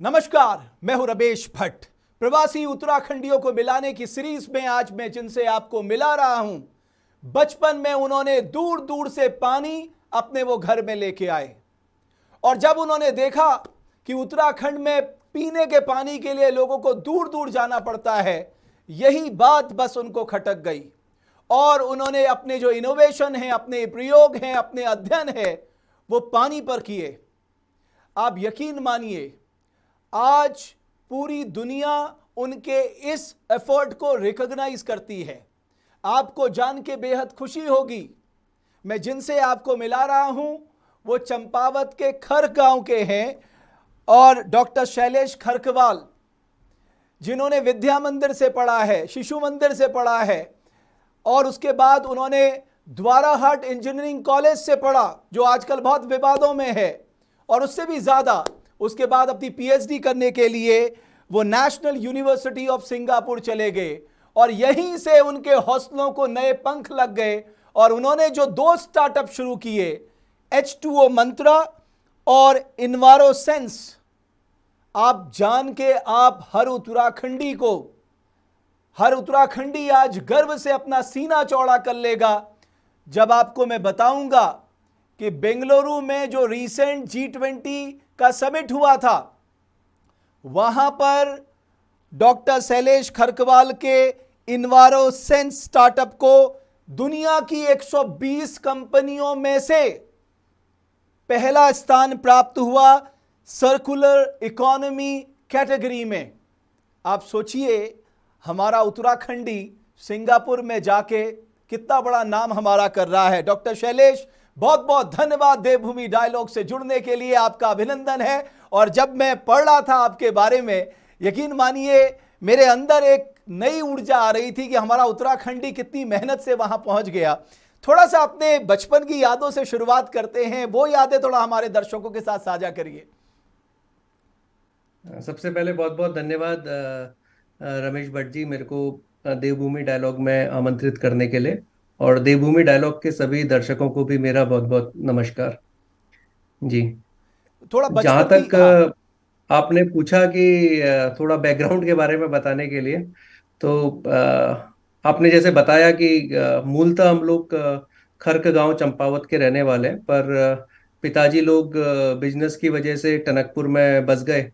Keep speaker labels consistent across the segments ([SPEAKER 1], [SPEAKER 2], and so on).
[SPEAKER 1] नमस्कार, मैं हूं रमेश भट्ट। प्रवासी उत्तराखंडियों को मिलाने की सीरीज में आज मैं जिनसे आपको मिला रहा हूं, बचपन में उन्होंने दूर दूर से पानी अपने वो घर में लेके आए और जब उन्होंने देखा कि उत्तराखंड में पीने के पानी के लिए लोगों को दूर दूर जाना पड़ता है, यही बात बस उनको खटक गई और उन्होंने अपने जो इनोवेशन है, अपने प्रयोग हैं, अपने अध्ययन है, वो पानी पर किए। आप यकीन मानिए, आज पूरी दुनिया उनके इस एफर्ट को रिकॉग्नाइज करती है। आपको जान के बेहद खुशी होगी, मैं जिनसे आपको मिला रहा हूं वो चंपावत के खर गांव के हैं और डॉक्टर शैलेश खरकवाल, जिन्होंने विद्या मंदिर से पढ़ा है, शिशु मंदिर से पढ़ा है और उसके बाद उन्होंने द्वाराहाट इंजीनियरिंग कॉलेज से पढ़ा, जो आजकल बहुत विवादों में है, और उससे भी ज़्यादा उसके बाद अपनी पीएचडी करने के लिए वो नेशनल यूनिवर्सिटी ऑफ सिंगापुर चले गए और यहीं से उनके हौसलों को नए पंख लग गए और उन्होंने जो दो स्टार्टअप शुरू किए, H2O मंत्रा और इन्वायरोसेंस, आप जान के आप हर उत्तराखंडी आज गर्व से अपना सीना चौड़ा कर लेगा जब आपको मैं बताऊंगा कि बेंगलुरु में जो रीसेंट G20 का समिट हुआ था, वहां पर डॉक्टर शैलेश खरकवाल के इन्वायरोसेंस स्टार्टअप को दुनिया की 120 कंपनियों में से पहला स्थान प्राप्त हुआ सर्कुलर इकोनॉमी कैटेगरी में। आप सोचिए, हमारा उत्तराखंडी सिंगापुर में जाके कितना बड़ा नाम हमारा कर रहा है। डॉक्टर शैलेश, बहुत बहुत धन्यवाद देवभूमि डायलॉग से जुड़ने के लिए, आपका अभिनंदन है। और जब मैं पढ़ रहा था आपके बारे में, यकीन मानिए मेरे अंदर एक नई ऊर्जा आ रही थी कि हमारा उत्तराखंडी कितनी मेहनत से वहां पहुंच गया। थोड़ा सा अपने बचपन की यादों से शुरुआत करते हैं, वो यादें थोड़ा हमारे दर्शकों के साथ साझा करिए।
[SPEAKER 2] सबसे पहले बहुत बहुत धन्यवाद रमेश भट्ट जी, मेरे को देवभूमि डायलॉग में आमंत्रित करने के लिए, और देवभूमि डायलॉग के सभी दर्शकों को भी मेरा बहुत बहुत नमस्कार जी।
[SPEAKER 1] थोड़ा
[SPEAKER 2] जहाँ
[SPEAKER 1] बचपन की,
[SPEAKER 2] तक
[SPEAKER 1] हाँ।
[SPEAKER 2] आपने पूछा कि थोड़ा बैकग्राउंड के बारे में बताने के लिए, तो आपने जैसे बताया कि मूलतः हम लोग खर्क गांव चंपावत के रहने वाले हैं, पर पिताजी लोग बिजनेस की वजह से टनकपुर में बस गए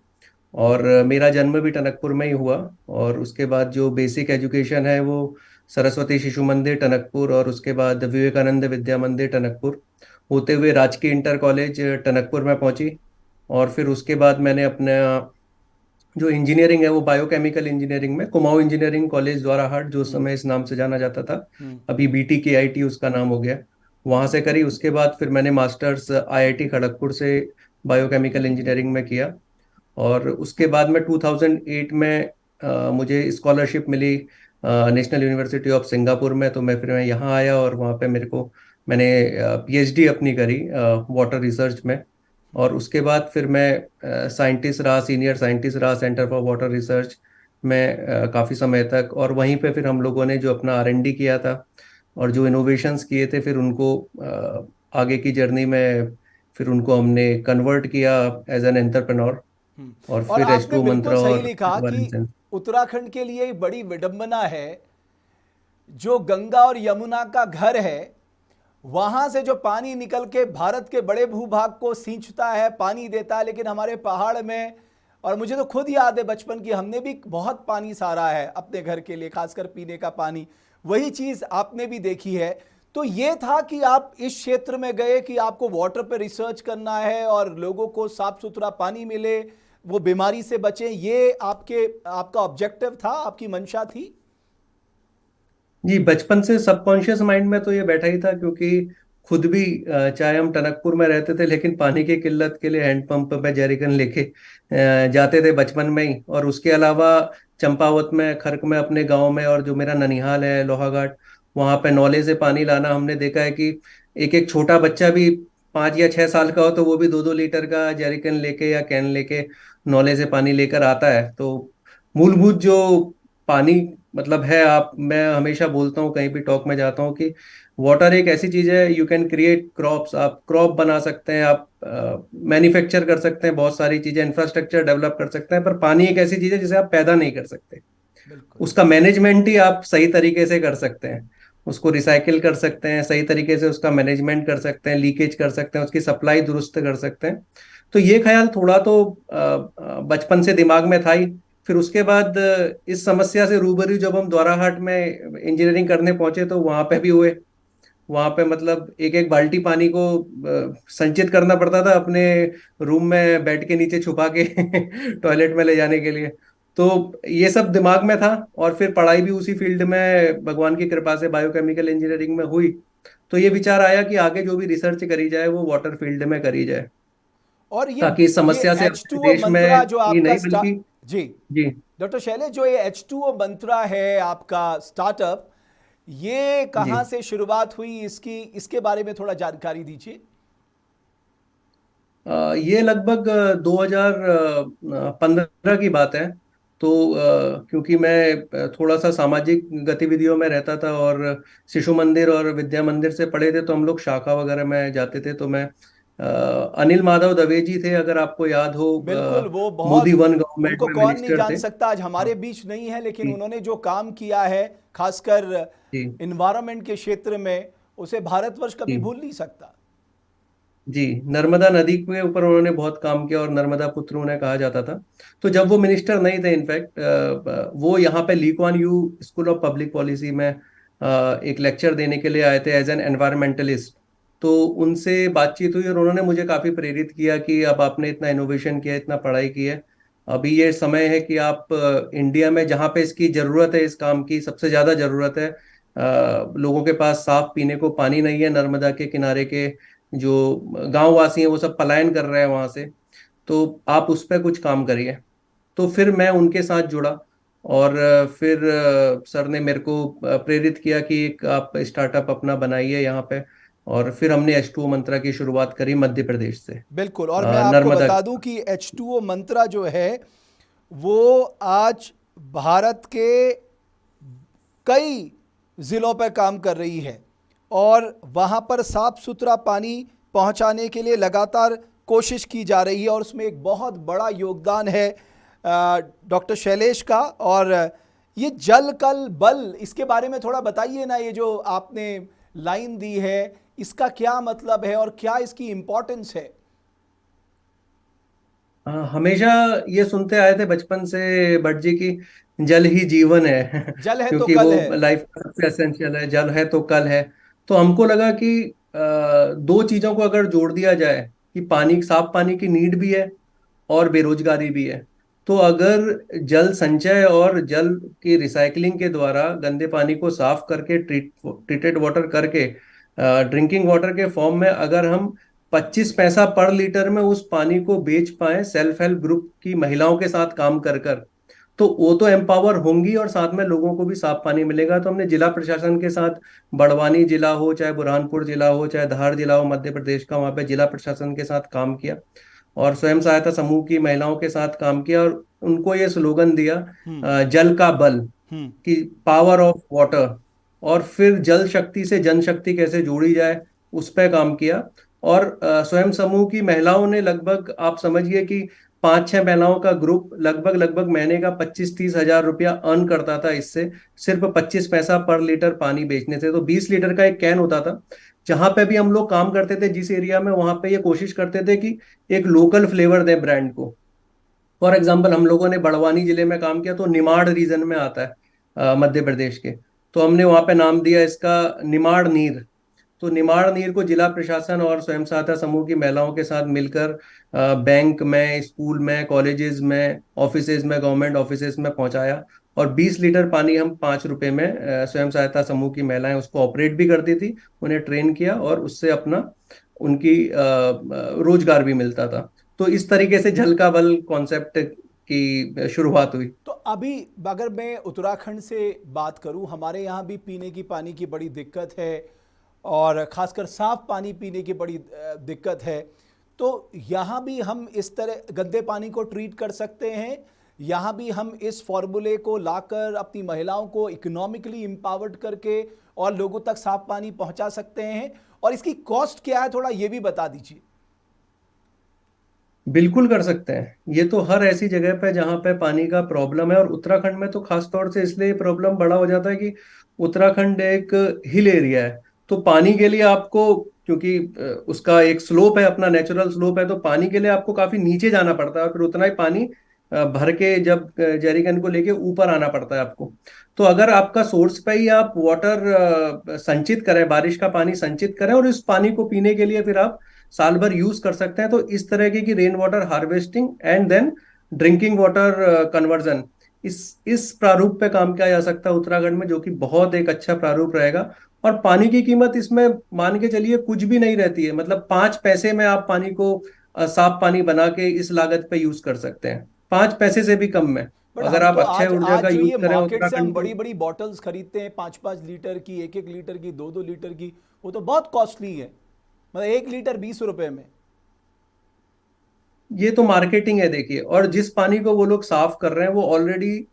[SPEAKER 2] और मेरा जन्म भी टनकपुर में ही हुआ। और उसके बाद जो बेसिक एजुकेशन है वो सरस्वती शिशु मंदिर टनकपुर और उसके बाद विवेकानंद विद्या मंदिर टनकपुर होते हुए राजकीय इंटर कॉलेज टनकपुर में पहुंची। और फिर उसके बाद मैंने अपना जो इंजीनियरिंग है वो बायोकेमिकल इंजीनियरिंग में कुमाऊं इंजीनियरिंग कॉलेज द्वाराहाट, जो उस समय इस नाम से जाना जाता था, अभी BTKIT उसका नाम हो गया, वहां से करी। उसके बाद फिर मैंने मास्टर्स IIT खड़गपुर से बायोकेमिकल इंजीनियरिंग में किया। और उसके बाद में 2008 में मुझे स्कॉलरशिप मिली नेशनल यूनिवर्सिटी ऑफ सिंगापुर में, तो मैं यहाँ आया और वहाँ पे मैंने PhD अपनी करी वाटर रिसर्च में। और उसके बाद फिर मैं साइंटिस्ट रहा, सीनियर साइंटिस्ट रहा सेंटर फॉर वाटर रिसर्च में काफ़ी समय तक। और वहीं पे फिर हम लोगों ने जो अपना R&D किया था और जो इनोवेशंस किए थे, फिर उनको आगे की जर्नी में फिर उनको हमने कन्वर्ट किया एज एन एंटरप्रेन्योर। और
[SPEAKER 1] और
[SPEAKER 2] फिर
[SPEAKER 1] आपने
[SPEAKER 2] H2O
[SPEAKER 1] बिल्कुल
[SPEAKER 2] मंत्रा
[SPEAKER 1] सही
[SPEAKER 2] और
[SPEAKER 1] लिखा कि
[SPEAKER 2] इन्वायरमेंट।
[SPEAKER 1] उत्तराखंड के लिए एक बड़ी विडंबना है, जो गंगा और यमुना का घर है, वहां से जो पानी निकल के भारत के बड़े भूभाग को सींचता है, पानी देता है, लेकिन हमारे पहाड़ में, और मुझे तो खुद याद है बचपन की, हमने भी बहुत पानी सारा है अपने घर के लिए, खासकर पीने का पानी। वही चीज आपने भी देखी है। तो ये था कि आप इस क्षेत्र में गए कि आपको वाटर पे रिसर्च करना है और लोगों को साफ सुथरा पानी मिले, वो बीमारी से बचें, ये आपका ऑब्जेक्टिव था, आपकी मंशा थी।
[SPEAKER 2] जी, बचपन से सबकॉन्शियस माइंड में तो ये बैठा ही था, क्योंकि खुद भी चाहे हम टनकपुर में रहते थे, लेकिन पानी की किल्लत के लिए हैंडपंप में जैरिकन लेके जाते थे बचपन में ही। और उसके अलावा चंपावत में, खर्क में, अपने गांव में, और जो मेरा ननिहाल है लोहाघाट, वहां पे नॉले से पानी लाना हमने देखा है कि एक एक छोटा बच्चा भी 5 या 6 साल का हो तो वो भी 2-2 लीटर का जैरिकन लेके या कैन लेके नॉले से पानी लेकर आता है। तो मूलभूत जो पानी मतलब है, आप, मैं हमेशा बोलता हूँ कहीं भी टॉक में जाता हूँ कि वाटर एक ऐसी चीज है, यू कैन क्रिएट क्रॉप्स, आप क्रॉप बना सकते हैं, आप मैन्युफैक्चर कर सकते हैं, बहुत सारी चीजें, इंफ्रास्ट्रक्चर डेवलप कर सकते हैं, पर पानी एक ऐसी चीज है जिसे आप पैदा नहीं कर सकते।
[SPEAKER 1] बिल्कुल।
[SPEAKER 2] उसका मैनेजमेंट ही आप सही तरीके से कर सकते हैं, उसको रिसाइकिल कर सकते हैं, सही तरीके से उसका मैनेजमेंट कर सकते हैं, लीकेज कर सकते हैं, उसकी सप्लाई दुरुस्त कर सकते हैं। तो ये ख्याल थोड़ा तो बचपन से दिमाग में था ही। फिर उसके बाद इस समस्या से रूबरू जब हम द्वाराहाट में इंजीनियरिंग करने पहुंचे तो वहां पे भी हुए। वहां पे मतलब एक एक बाल्टी पानी को संचित करना पड़ता था अपने रूम में बेड के नीचे छुपा के टॉयलेट में ले जाने के लिए। तो ये सब दिमाग में था, और फिर पढ़ाई भी उसी फील्ड में भगवान की कृपा से बायोकेमिकल इंजीनियरिंग में हुई। तो ये विचार आया कि आगे जो भी रिसर्च करी जाए वो वाटर फील्ड में करी जाए,
[SPEAKER 1] और ये
[SPEAKER 2] ताकि इस
[SPEAKER 1] ये
[SPEAKER 2] समस्या से
[SPEAKER 1] एच टू
[SPEAKER 2] अपने
[SPEAKER 1] ओ
[SPEAKER 2] देश में
[SPEAKER 1] मंत्रा जो
[SPEAKER 2] ही
[SPEAKER 1] आपका
[SPEAKER 2] नहीं बल्कि।
[SPEAKER 1] जी
[SPEAKER 2] जी
[SPEAKER 1] डॉक्टर शैलेश, जो ये H2O मंत्रा है आपका स्टार्टअप, ये
[SPEAKER 2] जी।
[SPEAKER 1] कहाँ से शुरुआत हुई, इसकी इसके बारे में थोड़ा जानकारी दीजिए।
[SPEAKER 2] ये लगभग 2015 की बात है। तो क्योंकि मैं थोड़ा सा सामाजिक गतिविधियों में रहता था, और शिशु मंदिर और विद्या मंदिर से पढ़े थे, तो हम लोग शाखा वगैरह में जाते थे। तो मैं अनिल माधव दवे जी थे, अगर आपको याद हो,
[SPEAKER 1] बिल्कुल, वो
[SPEAKER 2] मोदी
[SPEAKER 1] बहुत,
[SPEAKER 2] वन गवर्नमेंट
[SPEAKER 1] उनको
[SPEAKER 2] में
[SPEAKER 1] कौन नहीं
[SPEAKER 2] मिनिस्टर
[SPEAKER 1] जान
[SPEAKER 2] थे।
[SPEAKER 1] सकता, आज हमारे
[SPEAKER 2] हाँ
[SPEAKER 1] बीच नहीं है, लेकिन
[SPEAKER 2] जी
[SPEAKER 1] उन्होंने जो काम किया है खासकर
[SPEAKER 2] जी
[SPEAKER 1] इन्वायरमेंट के क्षेत्र में, उसे भारतवर्ष कभी
[SPEAKER 2] जी
[SPEAKER 1] भूल नहीं सकता।
[SPEAKER 2] जी। नर्मदा नदी के ऊपर उन्होंने बहुत काम किया, और नर्मदा पुत्र उन्हें कहा जाता था। तो जब वो मिनिस्टर नहीं थे, इनफैक्ट वो यहाँ पे Lee Kuan Yew School of Public Policy में एक लेक्चर देने के लिए आए थे एज एन एनवायरमेंटलिस्ट। तो उनसे बातचीत हुई, और उन्होंने मुझे काफी प्रेरित किया कि अब आपने इतना इनोवेशन किया, इतना पढ़ाई की है, अभी ये समय है कि आप इंडिया में जहाँ पे इसकी जरूरत है, इस काम की सबसे ज्यादा जरूरत है, लोगों के पास साफ पीने को पानी नहीं है, नर्मदा के किनारे के जो गांव वासी हैं वो सब पलायन कर रहे हैं वहां से, तो आप उस पर कुछ काम करिए। तो फिर मैं उनके साथ जुड़ा, और फिर सर ने मेरे को प्रेरित किया कि एक आप स्टार्टअप अपना बनाइए यहाँ पे। और फिर हमने H2O मंत्रा की शुरुआत करी मध्य प्रदेश से,
[SPEAKER 1] बिल्कुल, और मैं आपको
[SPEAKER 2] नर्मदा
[SPEAKER 1] बता
[SPEAKER 2] के
[SPEAKER 1] दूं
[SPEAKER 2] पास।
[SPEAKER 1] कि H2O मंत्रा जो है वो आज भारत के कई ज़िलों पर काम कर रही है, और वहाँ पर साफ सुथरा पानी पहुँचाने के लिए लगातार कोशिश की जा रही है, और उसमें एक बहुत बड़ा योगदान है डॉक्टर शैलेश का। और ये जल कल बल, इसके बारे में थोड़ा बताइए ना, ये जो आपने लाइन दी है, इसका क्या मतलब है और क्या इसकी इम्पोर्टेंस है।
[SPEAKER 2] हमेशा ये सुनते आए थे बचपन से भट्ट जी की, जल ही जीवन है
[SPEAKER 1] जल है तो
[SPEAKER 2] क्योंकि
[SPEAKER 1] कल
[SPEAKER 2] वो
[SPEAKER 1] है।
[SPEAKER 2] लाइफ का सबसे एसेंशियल है, जल है तो कल है। तो हमको लगा कि दो चीजों को अगर जोड़ दिया जाए, कि पानी, साफ पानी की नीड भी है और बेरोजगारी भी है। तो अगर जल संचय और जल की रिसाइकलिंग के द्वारा गंदे पानी को साफ करके ट्रीटेड वाटर करके ड्रिंकिंग वाटर के फॉर्म में अगर हम 25 पैसा पर लीटर में उस पानी को बेच पाए, सेल्फ हेल्प ग्रुप की महिलाओं के साथ काम कर कर, तो वो तो एम्पावर होंगी, और साथ में लोगों को भी साफ पानी मिलेगा। तो हमने जिला प्रशासन के साथ, बड़वानी जिला हो चाहे बुरहानपुर जिला हो चाहे धार जिला हो मध्य प्रदेश का, वहाँ पे जिला प्रशासन के साथ काम किया, और स्वयं सहायता समूह की महिलाओं के साथ काम किया, और उनको ये स्लोगन दिया,
[SPEAKER 1] हम्म।
[SPEAKER 2] जल का बल,
[SPEAKER 1] हम्म।
[SPEAKER 2] कि पावर ऑफ वाटर। और फिर जल शक्ति से जनशक्ति कैसे जोड़ी जाए, उस पर काम किया। और स्वयं समूह की महिलाओं ने लगभग, आप समझिए कि 5-6 महिलाओं का ग्रुप लगभग लगभग महीने का 25-30 हजार रुपया अर्न करता था इससे, सिर्फ 25 पैसा पर लीटर पानी बेचने से। तो 20 लीटर का एक कैन होता था। जहां पे भी हम लोग काम करते थे, जिस एरिया में, वहां पे ये कोशिश करते थे कि एक लोकल फ्लेवर दे ब्रांड को। फॉर एग्जाम्पल, हम लोगों ने बड़वानी जिले में काम किया, तो निमाड़ रीजन में आता है मध्य प्रदेश के। तो हमने वहां पे नाम दिया इसका निमाड़ नीर। तो निमाड़ नीर को जिला प्रशासन और स्वयं सहायता समूह की महिलाओं के साथ मिलकर बैंक में, स्कूल में, कॉलेजेस में, ऑफिसेज में, गवर्नमेंट ऑफिसेज में पहुंचाया। और 20 लीटर पानी हम 5 रुपए में, स्वयं सहायता समूह की महिलाएं उसको ऑपरेट भी करती थी, उन्हें ट्रेन किया, और उससे अपना, उनकी रोजगार भी मिलता था। तो इस तरीके से जल का बल कॉन्सेप्ट की शुरुआत हुई।
[SPEAKER 1] तो अभी अगर मैं उत्तराखंड से बात करूं, हमारे यहाँ भी पीने की पानी की बड़ी दिक्कत है, और ख़ासकर साफ़ पानी पीने की बड़ी दिक्कत है। तो यहाँ भी हम इस तरह गंदे पानी को ट्रीट कर सकते हैं, यहाँ भी हम इस फॉर्मूले को लाकर अपनी महिलाओं को इकोनॉमिकली एम्पावर्ड करके और लोगों तक साफ पानी पहुंचा सकते हैं? और इसकी कॉस्ट क्या है, थोड़ा ये भी बता दीजिए।
[SPEAKER 2] बिल्कुल कर सकते हैं। ये तो हर ऐसी जगह पे जहाँ पे पानी का प्रॉब्लम है, और उत्तराखंड में तो खास तौर से इसलिए प्रॉब्लम बड़ा हो जाता है कि उत्तराखंड एक हिल एरिया है। तो पानी के लिए आपको, क्योंकि उसका एक स्लोप है, अपना नेचुरल स्लोप है, तो पानी के लिए आपको काफी नीचे जाना पड़ता है और फिर उतना ही पानी भर के जब जेरिकन को लेके ऊपर आना पड़ता है आपको। तो अगर आपका सोर्स पे ही आप वाटर संचित करें, बारिश का पानी संचित करें, और इस पानी को पीने के लिए फिर आप साल भर यूज कर सकते हैं, तो इस तरह की rain water harvesting and then drinking water conversion, इस प्रारूप पे काम किया जा सकता है उत्तराखंड में, जो कि बहुत एक अच्छा प्रारूप रहेगा। और पानी की कीमत इसमें मान के चलिए कुछ भी नहीं रहती है, मतलब 5 पैसे में आप पानी को साफ पानी बना के इस लागत पे यूज कर सकते हैं, 5 पैसे से भी कम में।
[SPEAKER 1] बट
[SPEAKER 2] अगर
[SPEAKER 1] हम
[SPEAKER 2] आप
[SPEAKER 1] तो
[SPEAKER 2] अक्षय
[SPEAKER 1] आज
[SPEAKER 2] ऊर्जा
[SPEAKER 1] आज
[SPEAKER 2] का
[SPEAKER 1] जो
[SPEAKER 2] यूज
[SPEAKER 1] ये
[SPEAKER 2] करें
[SPEAKER 1] मार्केट से हम
[SPEAKER 2] उत्तराखंड
[SPEAKER 1] बड़ी
[SPEAKER 2] को,
[SPEAKER 1] बड़ी बॉटल्स खरीदते हैं, 5-5 लीटर की, 1-1 लीटर की, 2-2 लीटर की, वो तो बहुत कॉस्टली है। मतलब 1 लीटर 20 रुपए में।
[SPEAKER 2] ये तो मार्केटिंग है देखिए। और जिस पानी को वो लोग साफ कर रहे हैं वो ऑलरेडी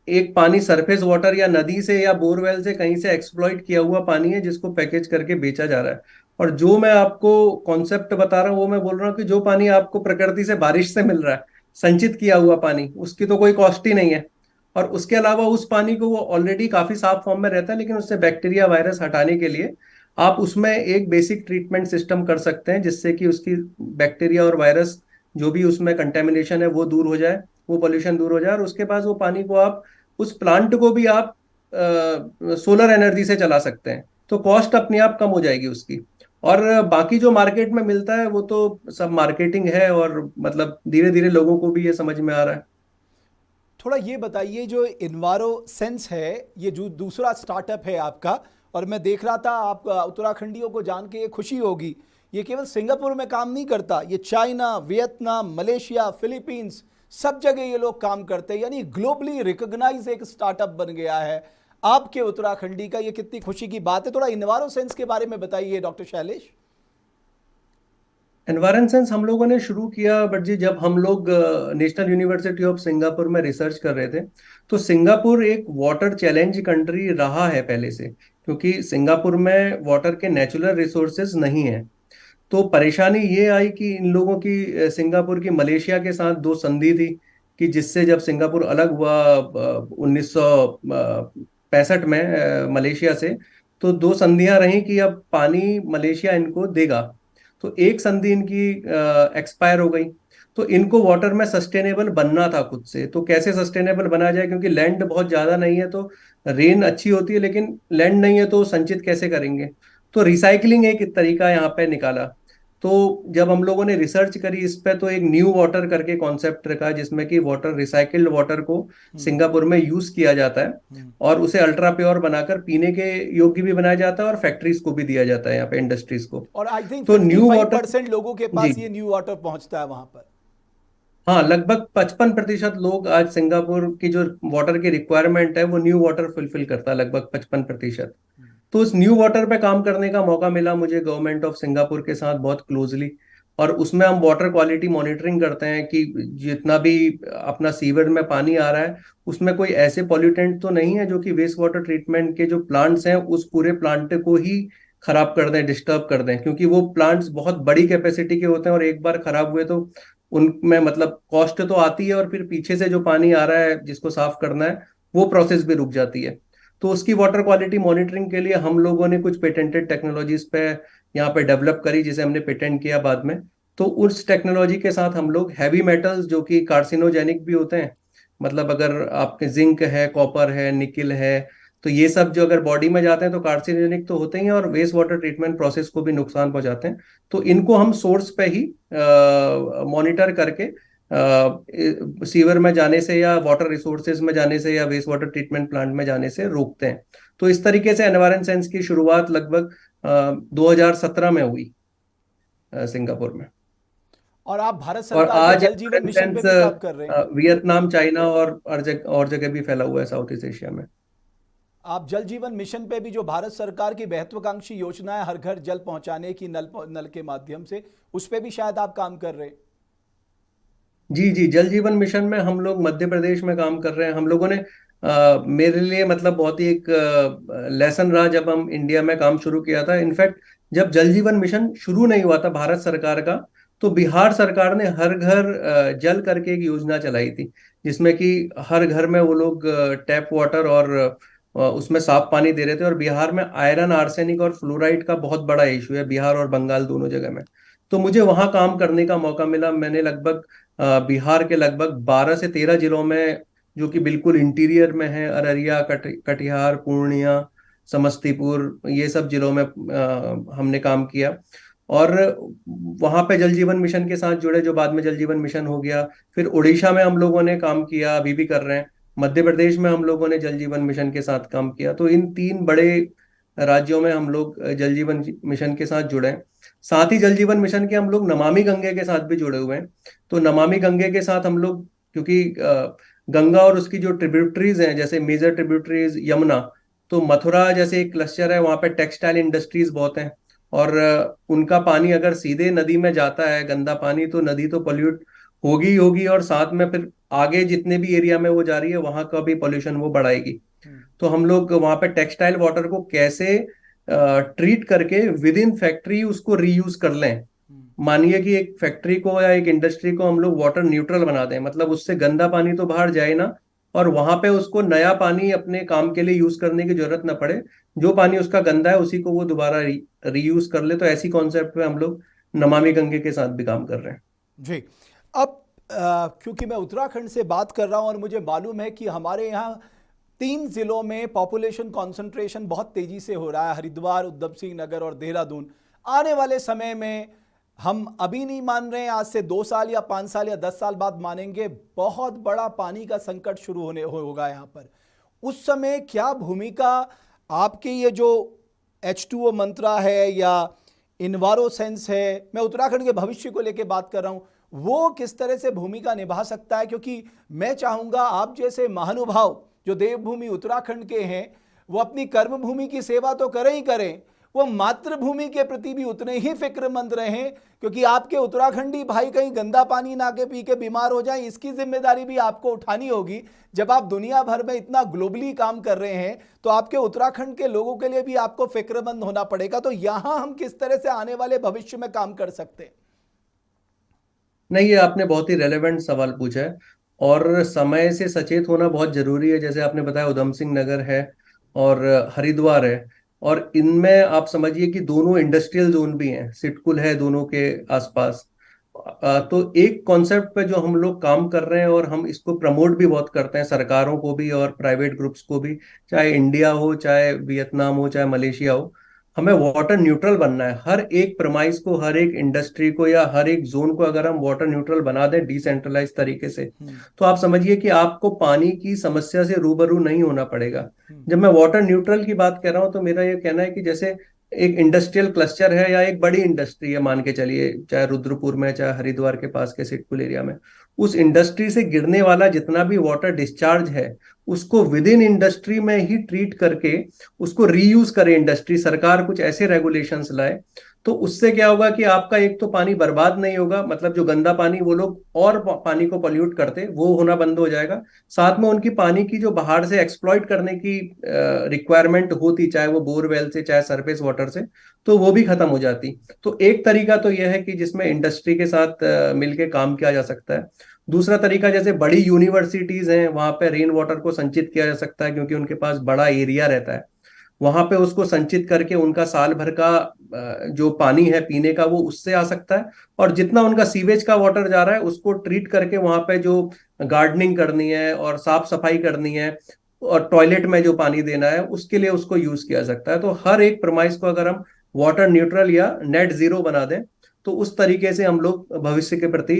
[SPEAKER 2] एक पानी सरफेस वाटर या नदी से या बोरवेल से कहीं से एक्सप्लॉइट किया हुआ पानी है, जिसको पैकेज करके बेचा जा रहा है। और जो मैं आपको कॉन्सेप्ट बता रहा हूँ वो मैं बोल रहा हूँ कि जो पानी आपको प्रकृति से बारिश से मिल रहा है, संचित किया हुआ पानी, उसकी तो कोई कॉस्ट ही नहीं है। और उसके अलावा उस पानी को वो ऑलरेडी काफी साफ फॉर्म में रहता है, लेकिन उससे बैक्टीरिया वायरस हटाने के लिए आप उसमें एक बेसिक ट्रीटमेंट सिस्टम कर सकते हैं, जिससे कि उसकी बैक्टीरिया और वायरस जो भी उसमें कंटेमिनेशन है वो दूर हो जाए, वो पोल्यूशन दूर हो जाए। और उसके बाद वो पानी को आप, उस प्लांट को भी आप सोलर एनर्जी से चला सकते हैं, तो कॉस्ट अपने आप कम हो जाएगी उसकी। और बाकी जो मार्केट में मिलता है वो तो सब मार्केटिंग है, और मतलब धीरे धीरे लोगों को भी ये समझ में आ रहा है।
[SPEAKER 1] थोड़ा ये बताइए, जो इन्वारो सेंस है, ये जो दूसरा स्टार्टअप है आपका, और मैं देख रहा था, आप उत्तराखंडियों को जान के ये खुशी होगी, ये केवल सिंगापुर में काम नहीं करता, ये चाइना, वियतनाम, मलेशिया, फिलीपींस, सब जगह ये लोग काम करते हैं। यानी ग्लोबली रिकॉग्नाइज एक स्टार्टअप बन गया है आपके उत्तराखंडी का। ये कितनी खुशी की बात है। थोड़ा इन्वारो सेंस के बारे में बताइए डॉक्टर शैलेश।
[SPEAKER 2] एनवायरन सेंस हम लोगों ने शुरू किया, बट जी जब हम लोग नेशनल यूनिवर्सिटी ऑफ सिंगापुर में रिसर्च कर रहे थे, तो सिंगापुर एक वाटर चैलेंज कंट्री रहा है पहले से, क्योंकि सिंगापुर में वाटर के नेचुरल रिसोर्सेज नहीं है। तो परेशानी ये आई कि इन लोगों की सिंगापुर की मलेशिया के साथ दो संधि थी, कि जिससे जब सिंगापुर अलग हुआ 1965 में मलेशिया से, तो दो संधियां रही कि अब पानी मलेशिया इनको देगा। तो एक संधि इनकी एक्सपायर हो गई। तो इनको वाटर में सस्टेनेबल बनना था खुद से। तो कैसे सस्टेनेबल बना जाए, क्योंकि लैंड बहुत ज्यादा नहीं है, तो रेन अच्छी होती है लेकिन लैंड नहीं है, तो संचित कैसे करेंगे। तो रिसाइकलिंग एक तरीका यहाँ पे निकाला। तो जब हम लोगों ने रिसर्च करी इस पे, तो एक न्यू वाटर करके कॉन्सेप्ट रखा, जिसमें कि वाटर, रिसाइकिल्ड वाटर को सिंगापुर में यूज किया जाता है, और उसे अल्ट्रा प्योर बनाकर पीने के योग्य भी बनाया जाता है, और फैक्ट्रीज को भी दिया जाता है, यहाँ पे इंडस्ट्रीज को।
[SPEAKER 1] और आई थिंक
[SPEAKER 2] तो न्यू वाटर,
[SPEAKER 1] 55% लोगों के
[SPEAKER 2] जी
[SPEAKER 1] पास ये न्यू वाटर पहुंचता है वहां पर।
[SPEAKER 2] हाँ, लगभग 55% लोग आज सिंगापुर की जो वाटर की रिक्वायरमेंट है वो न्यू वाटर फुलफिल करता है, लगभग 55%। तो उस न्यू वाटर पे काम करने का मौका मिला मुझे गवर्नमेंट ऑफ सिंगापुर के साथ बहुत क्लोजली। और उसमें हम वाटर क्वालिटी मॉनिटरिंग करते हैं कि जितना भी अपना सीवर में पानी आ रहा है, उसमें कोई ऐसे पॉल्यूटेंट तो नहीं है जो कि वेस्ट वाटर ट्रीटमेंट के जो प्लांट्स हैं उस पूरे प्लांट को ही खराब कर दें, डिस्टर्ब कर दें। क्योंकि वो प्लांट्स बहुत बड़ी कैपेसिटी के होते हैं, और एक बार खराब हुए तो उनमें मतलब कॉस्ट तो आती है, और फिर पीछे से जो पानी आ रहा है जिसको साफ करना है, वो प्रोसेस भी रुक जाती है। तो उसकी वाटर क्वालिटी मॉनिटरिंग के लिए हम लोगों ने कुछ पेटेंटेड टेक्नोलॉजीज पे यहाँ पे डेवलप करी, जिसे हमने पेटेंट किया बाद में। तो उस टेक्नोलॉजी के साथ हम लोग हैवी मेटल्स जो कि कार्सिनोजेनिक भी होते हैं, मतलब अगर आपके जिंक है, कॉपर है, निकिल है, तो ये सब जो अगर बॉडी में जाते हैं तो कार्सिनोजेनिक तो होते ही हैं, और वेस्ट वाटर ट्रीटमेंट प्रोसेस को भी नुकसान पहुंचाते हैं। तो इनको हम सोर्स पे ही मॉनिटर करके सीवर में जाने से, या वाटर रिसोर्सेज में जाने से, या वेस्ट वाटर ट्रीटमेंट प्लांट में जाने से रोकते हैं। तो इस तरीके से एनवायरन सेंस की शुरुआत लगभग 2017 में हुई सिंगापुर में।
[SPEAKER 1] और आप भारत
[SPEAKER 2] और
[SPEAKER 1] सरकार के
[SPEAKER 2] आज
[SPEAKER 1] जल जीवन
[SPEAKER 2] एनवायरन
[SPEAKER 1] मिशन पे
[SPEAKER 2] सेंस
[SPEAKER 1] भी काम कर रहे हैं।
[SPEAKER 2] वियतनाम, चाइना और जगह भी फैला हुआ है साउथ ईस्ट एशिया में।
[SPEAKER 1] आप जल जीवन मिशन पे भी, जो भारत सरकार की महत्वाकांक्षी योजना है हर घर जल पहुंचाने की, नल के माध्यम से, उस पे भी शायद आप काम कर रहे हैं।
[SPEAKER 2] जी जी, जल जीवन मिशन में हम लोग मध्य प्रदेश में काम कर रहे हैं। हम लोगों ने मेरे लिए मतलब बहुत ही एक लेसन रहा जब हम इंडिया में काम शुरू किया था। इनफैक्ट जब जल जीवन मिशन शुरू नहीं हुआ था भारत सरकार का, तो बिहार सरकार ने हर घर जल करके एक योजना चलाई थी, जिसमें कि हर घर में वो लोग टैप वाटर और उसमें साफ पानी दे रहे थे। और बिहार में आयरन, आर्सेनिक और फ्लोराइड का बहुत बड़ा इशू है, बिहार और बंगाल दोनों जगह में। तो मुझे वहां काम करने का मौका मिला। मैंने लगभग बिहार के लगभग 12 से 13 जिलों में, जो कि बिल्कुल इंटीरियर में है, अररिया, कटिहार, पूर्णिया, समस्तीपुर, ये सब जिलों में हमने काम किया। और वहां पे जल जीवन मिशन के साथ जुड़े, जो बाद में जल जीवन मिशन हो गया। फिर उड़ीसा में हम लोगों ने काम किया, अभी भी कर रहे हैं। मध्य प्रदेश में हम लोगों ने जल जीवन मिशन के साथ काम किया। तो इन 3 बड़े राज्यों में हम लोग जल जीवन मिशन के साथ जुड़े हैं। साथ ही जल जीवन मिशन के हम लोग नमामि गंगे के साथ भी जुड़े हुए हैं। तो नमामि गंगे के साथ हम लोग, क्योंकि गंगा और उसकी जो ट्रिब्यूटरीज हैं, जैसे मेजर ट्रिब्यूटरीज यमुना, तो मथुरा जैसे एक क्लस्टर है, वहाँ पे टेक्सटाइल इंडस्ट्रीज बहुत हैं। और उनका पानी अगर सीधे नदी में जाता है, गंदा पानी, तो नदी तो पोल्यूट होगी ही होगी, और साथ में फिर आगे जितने भी एरिया में वो जा रही है वहां का भी पोल्यूशन वो बढ़ाएगी। तो हम लोग वहां पे टेक्सटाइल वाटर को कैसे ट्रीट करके विद इन फैक्ट्री उसको रीयूज कर लें। मानिए कि एक फैक्ट्री को या एक इंडस्ट्री को हम लोग वाटर न्यूट्रल बना दें, मतलब उससे गंदा पानी तो बाहर जाए ना, और वहां पे उसको नया पानी अपने काम के लिए यूज करने की जरूरत ना पड़े। जो पानी उसका गंदा है उसी को वो दोबारा रीयूज कर ले। तो ऐसी कॉन्सेप्ट पे हम लोग नमामि गंगे के साथ भी काम कर रहे हैं।
[SPEAKER 1] जी। अब क्योंकि मैं उत्तराखंड से बात कर रहा हूं और मुझे मालूम है कि हमारे यहाँ 3 जिलों में पॉपुलेशन कंसंट्रेशन बहुत तेजी से हो रहा है, हरिद्वार, उधम सिंह नगर और देहरादून। आने वाले समय में हम अभी नहीं मान रहे हैं, आज से 2 साल या 5 साल या 10 साल बाद मानेंगे, बहुत बड़ा पानी का संकट शुरू होगा यहाँ पर। उस समय क्या भूमिका आपके ये जो H2O मंत्रा है या इन्वारो सेंस है, मैं उत्तराखंड के भविष्य को लेकर बात कर रहा हूं, वो किस तरह से भूमिका निभा सकता है? क्योंकि मैं चाहूंगा आप जैसे महानुभाव जो देवभूमि उत्तराखंड के हैं, वो अपनी कर्मभूमि की सेवा तो करें ही करें, वो मातृभूमि के प्रति भी उतने ही फिक्रमंद रहें, क्योंकि आपके उत्तराखंडी भाई कहीं गंदा पानी ना के पी के बीमार हो जाएं, इसकी जिम्मेदारी भी आपको उठानी होगी। जब आप दुनिया भर में इतना ग्लोबली काम कर रहे हैं, तो आपके उत्तराखंड के लोगों के लिए भी आपको फिक्रमंद होना पड़ेगा। तो यहां हम किस तरह से आने वाले भविष्य में काम कर सकते हैं?
[SPEAKER 2] नहीं, ये आपने बहुत ही रेलेवेंट सवाल पूछा है, और समय से सचेत होना बहुत जरूरी है। जैसे आपने बताया, उधम सिंह नगर है और हरिद्वार है, और इनमें आप समझिए कि दोनों इंडस्ट्रियल जोन भी हैं, सिटकुल है दोनों के आसपास। तो एक कॉन्सेप्ट पे जो हम लोग काम कर रहे हैं, और हम इसको प्रमोट भी बहुत करते हैं, सरकारों को भी और प्राइवेट ग्रुप्स को भी, चाहे इंडिया हो, चाहे वियतनाम हो, चाहे मलेशिया हो, हमें वाटर न्यूट्रल बनना है। हर एक प्रमाइस को, हर एक इंडस्ट्री को या हर एक जोन को अगर हम वाटर न्यूट्रल बना दें डिसेंट्रलाइज तरीके से, तो आप समझिए कि आपको पानी की समस्या से रूबरू नहीं होना पड़ेगा। जब मैं वाटर न्यूट्रल की बात कर रहा हूं, तो मेरा ये कहना है कि जैसे एक इंडस्ट्रियल क्लस्टर है या एक बड़ी इंडस्ट्री है, मान के चलिए, चाहे रुद्रपुर में, चाहे हरिद्वार के पास के सिटकुल एरिया में, उस इंडस्ट्री से गिरने वाला जितना भी वाटर डिस्चार्ज है, उसको विद इन इंडस्ट्री में ही ट्रीट करके उसको रीयूज करे इंडस्ट्री। सरकार कुछ ऐसे रेगुलेशंस लाए, तो उससे क्या होगा कि आपका एक तो पानी बर्बाद नहीं होगा, मतलब जो गंदा पानी वो लोग और पानी को पॉल्यूट करते, वो होना बंद हो जाएगा। साथ में उनकी पानी की जो बाहर से एक्सप्लॉइट करने की रिक्वायरमेंट होती, चाहे वो बोरवेल से, चाहे सरफेस वाटर से, तो वो भी खत्म हो जाती। तो एक तरीका तो यह है कि जिसमें इंडस्ट्री के साथ मिलके काम किया जा सकता है। दूसरा तरीका, जैसे बड़ी यूनिवर्सिटीज हैं, वहां पे रेन वाटर को संचित किया जा सकता है, क्योंकि उनके पास बड़ा एरिया रहता है। वहां पे उसको संचित करके उनका साल भर का जो पानी है पीने का, वो उससे आ सकता है। और जितना उनका सीवेज का वाटर जा रहा है, उसको ट्रीट करके वहां पे जो गार्डनिंग करनी है और साफ सफाई करनी है और टॉयलेट में जो पानी देना है, उसके लिए उसको यूज किया जा सकता है। तो हर एक प्रमाइस को अगर हम वाटर न्यूट्रल या नेट जीरो बना दें, तो उस तरीके से हम लोग भविष्य के प्रति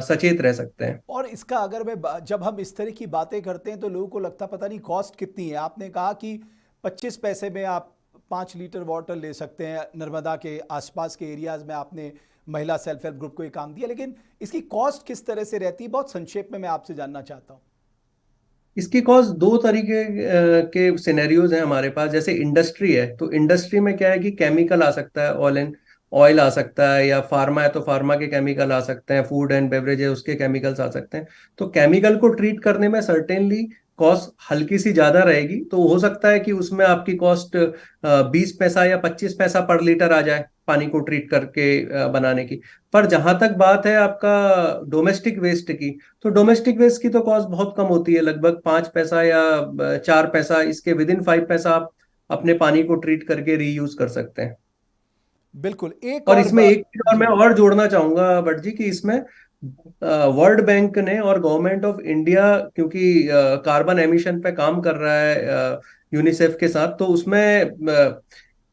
[SPEAKER 2] सचेत रह सकते हैं।
[SPEAKER 1] और इसका अगर मैं जब हम इस तरह की बातें करते हैं तो लोगों को लगता पता नहीं कॉस्ट कितनी है। आपने कहा कि 25 पैसे में आप 5 लीटर वाटर ले सकते हैं। नर्मदा के आसपास के एरियाज में आपने महिला सेल्फ हेल्प ग्रुप को ये काम दिया, लेकिन इसकी कॉस्ट किस तरह से रहती है? बहुत संक्षेप में मैं आपसे जानना चाहता हूँ।
[SPEAKER 2] इसकी कॉस्ट दो तरीके के सिनेरियोज हैं हमारे पास। जैसे इंडस्ट्री है, तो इंडस्ट्री में क्या है कि केमिकल आ सकता है, ऑयल एंड ऑयल आ सकता है, या फार्मा है तो फार्मा के केमिकल आ सकते हैं, फूड एंड बेवरेज है उसके केमिकल्स आ सकते हैं। तो केमिकल को ट्रीट करने में सर्टेनली कॉस्ट हल्की सी ज्यादा रहेगी, तो हो सकता है कि उसमें आपकी कॉस्ट 20 पैसा या 25 पैसा पर लीटर आ जाए पानी को ट्रीट करके बनाने की। पर जहां तक बात है आपका डोमेस्टिक वेस्ट की, तो डोमेस्टिक वेस्ट की तो कॉस्ट बहुत कम होती है, लगभग 5 पैसा या 4 पैसा, इसके विद इन 5 पैसा आप अपने पानी को ट्रीट करके रीयूज कर सकते हैं।
[SPEAKER 1] बिल्कुल। एक
[SPEAKER 2] और
[SPEAKER 1] और
[SPEAKER 2] इसमें एक चीज और
[SPEAKER 1] जी।
[SPEAKER 2] मैं और जोड़ना चाहूंगा भट्ट जी, कि इसमें वर्ल्ड बैंक ने और गवर्नमेंट ऑफ इंडिया, क्योंकि कार्बन एमिशन पे काम कर रहा है यूनिसेफ के साथ, तो उसमें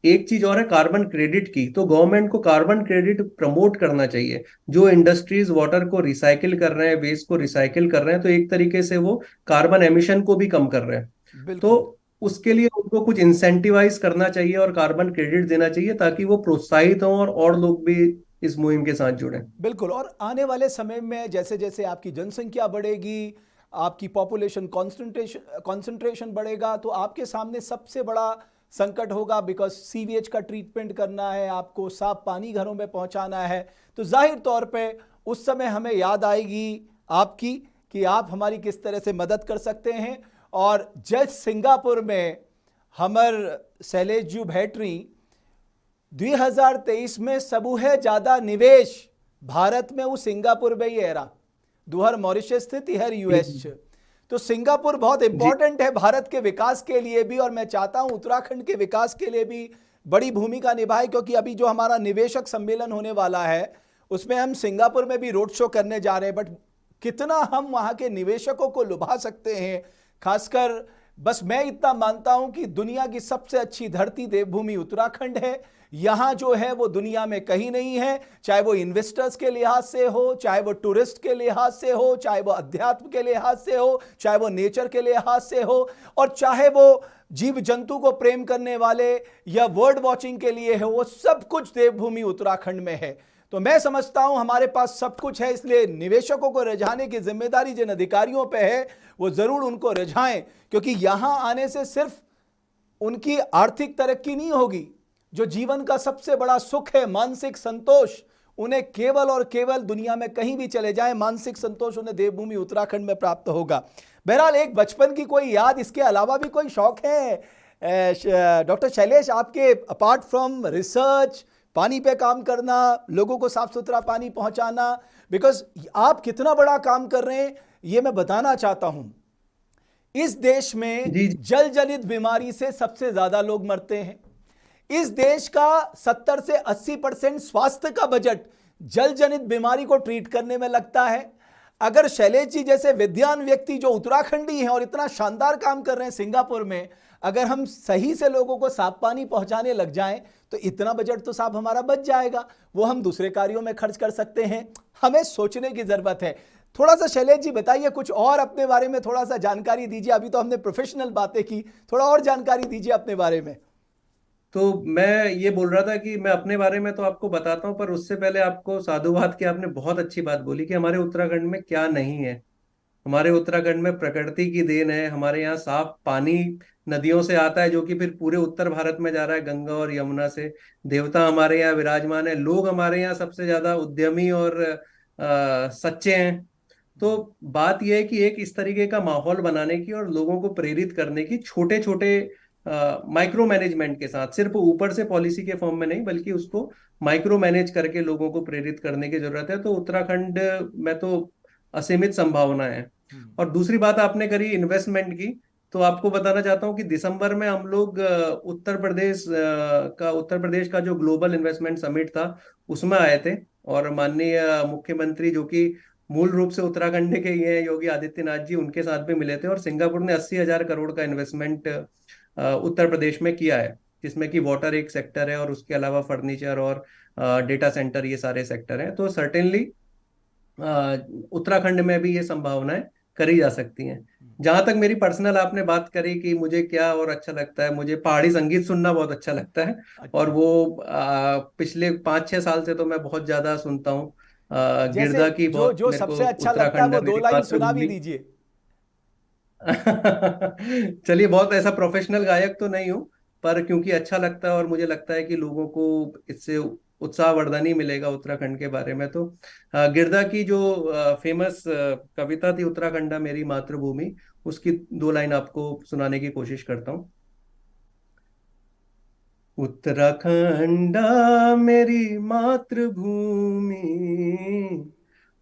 [SPEAKER 2] एक चीज और है कार्बन क्रेडिट की। तो गवर्नमेंट को कार्बन क्रेडिट प्रमोट करना चाहिए। जो इंडस्ट्रीज वाटर को रिसाइकिल कर रहे हैं, वेस्ट को रिसाइकिल कर रहे हैं, तो एक तरीके से वो कार्बन एमिशन को भी कम कर रहे हैं। तो
[SPEAKER 1] बिल्कुल
[SPEAKER 2] उसके लिए उनको कुछ इंसेंटिवाइज करना चाहिए और कार्बन क्रेडिट देना चाहिए, ताकि वो प्रोत्साहित हों और लोग भी इस मुहिम के साथ जुड़ें।
[SPEAKER 1] बिल्कुल। और आने वाले समय में जैसे जैसे आपकी जनसंख्या बढ़ेगी, आपकी पॉपुलेशन कॉन्सेंट्रेशन बढ़ेगा, तो आपके सामने सबसे बड़ा संकट होगा, बिकॉज सीवेज का ट्रीटमेंट करना है, आपको साफ पानी घरों में पहुंचाना है। तो जाहिर तौर पे उस समय हमें याद आएगी आपकी, कि आप हमारी किस तरह से मदद कर सकते हैं। और जस्ट सिंगापुर में हमर शैलेश जी भेटरी 2023 में सबूहे ज्यादा निवेश भारत में वो सिंगापुर में ही एरा दुहर मॉरिशस स्थित हर यूएस। तो सिंगापुर बहुत
[SPEAKER 2] जी
[SPEAKER 1] इंपॉर्टेंट है भारत के विकास के लिए भी, और मैं चाहता हूं उत्तराखंड के विकास के लिए भी बड़ी भूमिका निभाए, क्योंकि अभी जो हमारा निवेशक सम्मेलन होने वाला है उसमें हम सिंगापुर में भी रोड शो करने जा रहे हैं। बट कितना हम वहां के निवेशकों को लुभा सकते हैं, खासकर बस मैं इतना मानता हूं कि दुनिया की सबसे अच्छी धरती देवभूमि उत्तराखंड है। यहां जो है वो दुनिया में कहीं नहीं है, चाहे वो इन्वेस्टर्स के लिहाज से हो, चाहे वो टूरिस्ट के लिहाज से हो, चाहे वो अध्यात्म के लिहाज से हो, चाहे वो नेचर के लिहाज से हो, और चाहे वो जीव जंतु को प्रेम करने वाले या वर्ड वॉचिंग के लिए हो, वो सब कुछ देवभूमि उत्तराखंड में है। तो मैं समझता हूं हमारे पास सब कुछ है, इसलिए निवेशकों को रिझाने की जिम्मेदारी जिन अधिकारियों पे है वो जरूर उनको रिझाएं, क्योंकि यहां आने से सिर्फ उनकी आर्थिक तरक्की नहीं होगी, जो जीवन का सबसे बड़ा सुख है मानसिक संतोष, उन्हें केवल और केवल दुनिया में कहीं भी चले जाएं मानसिक संतोष उन्हें देवभूमि उत्तराखंड में प्राप्त होगा। बहरहाल एक बचपन की कोई याद, इसके अलावा भी कोई शौक है डॉक्टर शैलेश आपके, अपार्ट फ्रॉम रिसर्च, पानी पे काम करना, लोगों को साफ सुथरा पानी पहुंचाना, बिकॉज आप कितना बड़ा काम कर रहे हैं ये मैं बताना चाहता हूं। इस देश में
[SPEAKER 2] जी
[SPEAKER 1] जल जनित बीमारी से सबसे ज्यादा लोग मरते हैं। इस देश का 70 से 80% स्वास्थ्य का बजट जल जनित बीमारी को ट्रीट करने में लगता है। अगर शैलेश जी जैसे विद्वान व्यक्ति जो उत्तराखंडी हैं और इतना शानदार काम कर रहे हैं सिंगापुर में, अगर हम सही से लोगों को साफ पानी पहुंचाने लग जाएं तो इतना बजट तो साहब हमारा बच जाएगा, वो हम दूसरे कार्यों में खर्च कर सकते हैं। हमें सोचने की जरूरत है। थोड़ा सा शैलेश जी बताइए, कुछ और अपने बारे में थोड़ा सा जानकारी दीजिए। अभी तो हमने प्रोफेशनल बातें की, थोड़ा और जानकारी दीजिए अपने बारे में।
[SPEAKER 2] तो मैं ये बोल रहा था कि मैं अपने बारे में तो आपको बताता हूँ, पर उससे पहले आपको साधुवाद की आपने बहुत अच्छी बात बोली कि हमारे उत्तराखंड में क्या नहीं है। हमारे उत्तराखंड में प्रकृति की देन है। हमारे यहाँ साफ पानी नदियों से आता है, जो कि फिर पूरे उत्तर भारत में जा रहा है गंगा और यमुना से। देवता हमारे यहाँ विराजमान है। लोग हमारे यहाँ सबसे ज्यादा उद्यमी और सच्चे हैं। तो बात यह है कि एक इस तरीके का माहौल बनाने की और लोगों को प्रेरित करने की, छोटे छोटे माइक्रो मैनेजमेंट के साथ, सिर्फ ऊपर से पॉलिसी के फॉर्म में नहीं, बल्कि उसको माइक्रो मैनेज करके लोगों को प्रेरित करने की जरूरत है। तो उत्तराखंड में तो असीमित संभावना है। और दूसरी बात आपने करी इन्वेस्टमेंट की, तो आपको बताना चाहता हूँ कि दिसंबर में हम लोग उत्तर प्रदेश का जो ग्लोबल इन्वेस्टमेंट समिट था उसमें आए थे। और माननीय मुख्यमंत्री, जो कि मूल रूप से उत्तराखंड के ही हैं, योगी आदित्यनाथ जी, उनके साथ भी मिले थे। और सिंगापुर ने 80,000 करोड़ का इन्वेस्टमेंट उत्तर प्रदेश में किया है, जिसमें कि वाटर एक सेक्टर है और उसके अलावा फर्नीचर और डेटा सेंटर, ये सारे सेक्टर हैं। तो सर्टेनली उत्तराखंड में भी ये संभावनाएं करी जा सकती हैं। जहां तक मेरी पर्सनल आपने बात करी कि मुझे क्या और अच्छा लगता है, मुझे पहाड़ी संगीत सुनना बहुत अच्छा लगता है। और
[SPEAKER 1] अच्छा,
[SPEAKER 2] वो पिछले 5-6 साल से तो मैं बहुत ज्यादा सुनता हूँ।
[SPEAKER 1] जैसे
[SPEAKER 2] गिरधा की
[SPEAKER 1] जो
[SPEAKER 2] बहुत
[SPEAKER 1] जो
[SPEAKER 2] मेरे को
[SPEAKER 1] सबसे अच्छा लगता है
[SPEAKER 2] उत्तराखंड
[SPEAKER 1] वो
[SPEAKER 2] है
[SPEAKER 1] दो
[SPEAKER 2] मेरी
[SPEAKER 1] लाइन सुना भी
[SPEAKER 2] मातृभूमि।
[SPEAKER 1] दीजिए।
[SPEAKER 2] चलिए, बहुत ऐसा प्रोफेशनल गायक तो नहीं हूँ, पर क्योंकि अच्छा लगता है और मुझे लगता है कि लोगों को इससे उत्साहवर्धन ही मिलेगा उत्तराखंड के बारे में। तो गिरधा की जो फेमस कविता थी उत्तराखंडा मेरी मातृभूमि, उसकी 2 लाइन आपको सुनाने की कोशिश करता हूँ। उत्तराखंडा मेरी मातृभूमि,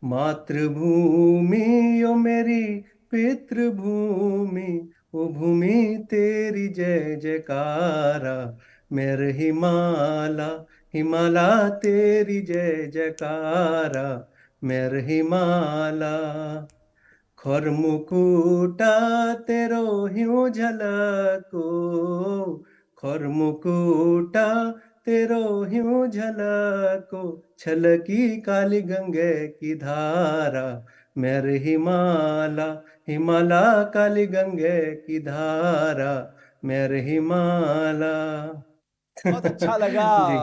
[SPEAKER 2] मातृभूमि ओ मेरी पितृभूमि, ओ भूमि तेरी जय जयकारा, मेरे हिमाला हिमाला तेरी जय जयकारा, मेरे हिमाला। खरमुकुटा तेरो ह्यूं झलको, खरमुकुटा तेरो ह्यूं झलको, छलकी काली गंगे की धारा, मेरे हिमाला हिमाला काली गंगे की धारा, मेरे हिमाला।
[SPEAKER 1] बहुत अच्छा लगा
[SPEAKER 2] जी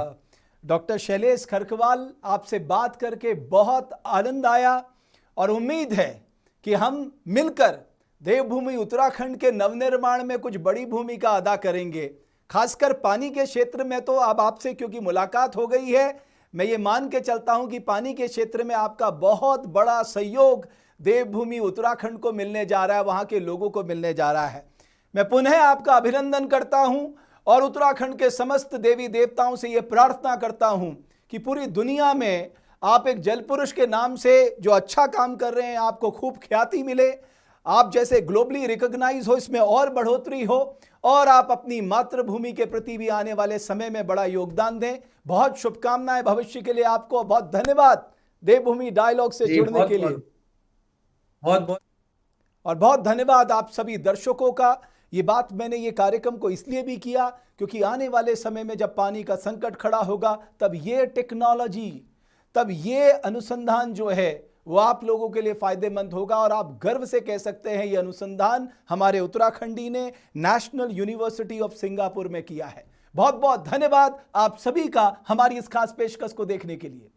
[SPEAKER 1] डॉक्टर शैलेश खरकवाल, आपसे बात करके बहुत आनंद आया और उम्मीद है कि हम मिलकर देवभूमि उत्तराखंड के नवनिर्माण में कुछ बड़ी भूमिका अदा करेंगे। खासकर पानी के क्षेत्र में तो अब आपसे क्योंकि मुलाकात हो गई है, मैं ये मान के चलता हूं कि पानी के क्षेत्र में आपका बहुत बड़ा सहयोग देवभूमि उत्तराखंड को मिलने जा रहा है, वहां के लोगों को मिलने जा रहा है। मैं पुनः आपका अभिनंदन करता हूं और उत्तराखंड के समस्त देवी देवताओं से यह प्रार्थना करता हूं कि पूरी दुनिया में आप एक जल पुरुष के नाम से जो अच्छा काम कर रहे हैं, आपको खूब ख्याति मिले, आप जैसे ग्लोबली रिकॉग्नाइज हो, इसमें और बढ़ोतरी हो और आप अपनी मातृभूमि के प्रति भी आने वाले समय में बड़ा योगदान दें। बहुत शुभकामनाएं भविष्य के लिए आपको। बहुत धन्यवाद देवभूमि डायलॉग से जुड़ने के लिए।
[SPEAKER 2] बहुत बहुत
[SPEAKER 1] और बहुत धन्यवाद आप सभी दर्शकों का। ये बात मैंने ये कार्यक्रम को इसलिए भी किया क्योंकि आने वाले समय में जब पानी का संकट खड़ा होगा, तब ये टेक्नोलॉजी, तब ये अनुसंधान जो है वो आप लोगों के लिए फायदेमंद होगा और आप गर्व से कह सकते हैं ये अनुसंधान हमारे उत्तराखंडी ने नेशनल यूनिवर्सिटी ऑफ सिंगापुर में किया है। बहुत बहुत धन्यवाद आप सभी का हमारी इस खास पेशकश को देखने के लिए।